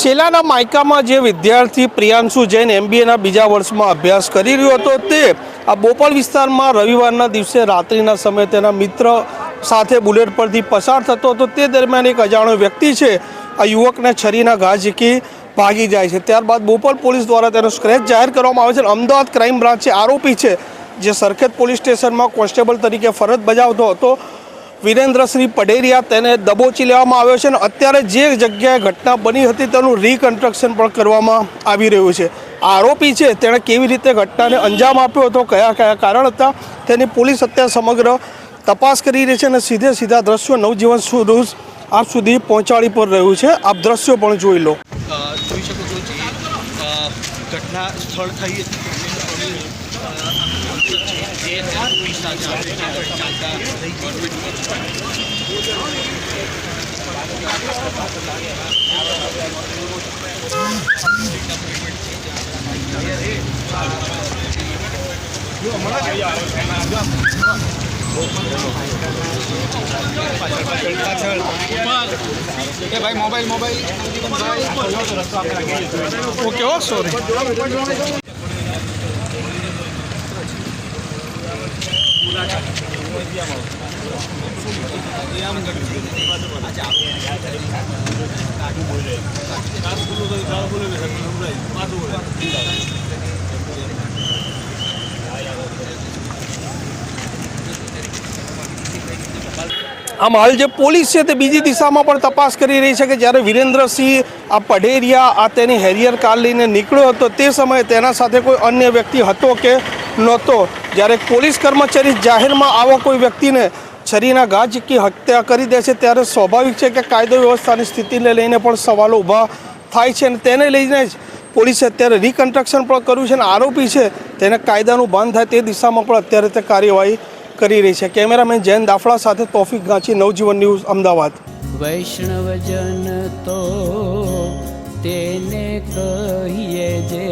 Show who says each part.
Speaker 1: સેલાના માયકામાં જે વિદ્યાર્થી પ્રિયાંશુ જૈન MBAના બીજા વર્ષમાં અભ્યાસ કરી રહ્યો હતો તે આ બોપલ વિસ્તારમાં રવિવારના દિવસે રાત્રિના સમયે તેના મિત્ર સાથે બુલેટ પરથી પસાર થતો હતો। તે દરમિયાન એક અજાણ્યો વ્યક્તિ છે આ યુવકને છરીના ઘા ઝીકી ભાગી જાય છે। ત્યારબાદ બોપલ પોલીસ દ્વારા તેનો સ્ક્રેચ જાહેર કરવામાં આવે છે। અમદાવાદ ક્રાઇમ બ્રાન્ચે આરોપી છે જે સરખેજ પોલીસ સ્ટેશનમાં કોન્સ્ટેબલ તરીકે ફરજ બજાવતો હતો વિરેન્દ્રસિંહ પઢેરિયા તેને દબોચી લેવામાં આવ્યો છે અને અત્યારે જે જગ્યાએ ઘટના બની હતી તેનું રિકન્સ્ટ્રક્શન પણ કરવામાં આવી રહ્યું છે। આરોપી છે તેણે કેવી રીતે ઘટનાને અંજામ આપ્યો હતો, કયા કયા કારણ હતા તેની પોલીસ અત્યારે સમગ્ર તપાસ કરી રહી છે અને સીધા દ્રશ્યો નવજીવન ન્યૂઝ આપ સુધી પહોંચાડી પર રહ્યું છે। આપ દ્રશ્યો પણ જોઈ લો।
Speaker 2: જોઈ શકો છો ઘટના સ્થળ થઈ ભાઈ મોબાઈલ
Speaker 1: ઓકે ઓ સોરી આમ હાલ જે પોલીસ છે તે બીજી દિશામાં પણ તપાસ કરી રહી છે કે જ્યારે વિરેન્દ્રસિંહ આ પઢેરિયા આ તેની હેરિયર કાર લઈને નીકળ્યો હતો તે સમયે તેના સાથે કોઈ અન્ય વ્યક્તિ હતો કે નહોતો। જ્યારે પોલીસ કર્મચારી જાહેરમાં આવા કોઈ વ્યક્તિને છરીના ઘા ઝીકી હત્યા કરી દે છે ત્યારે સ્વાભાવિક છે કે કાયદો વ્યવસ્થાની સ્થિતિને લઈને પણ સવાલો ઊભા થાય છે અને તેને લઈને જ પોલીસે અત્યારે રિકન્સ્ટ્રક્શન પણ કર્યું છે અને આરોપી છે તેને કાયદાનું ભાન થાય તે દિશામાં પણ અત્યારે તે કાર્યવાહી કરી રહી છે। કેમેરામેન જૈન દાફડા સાથે તોફિક ગાંચી, નવજીવન ન્યૂઝ, અમદાવાદ।
Speaker 3: વૈષ્ણવજન તો તેને કહીએ જે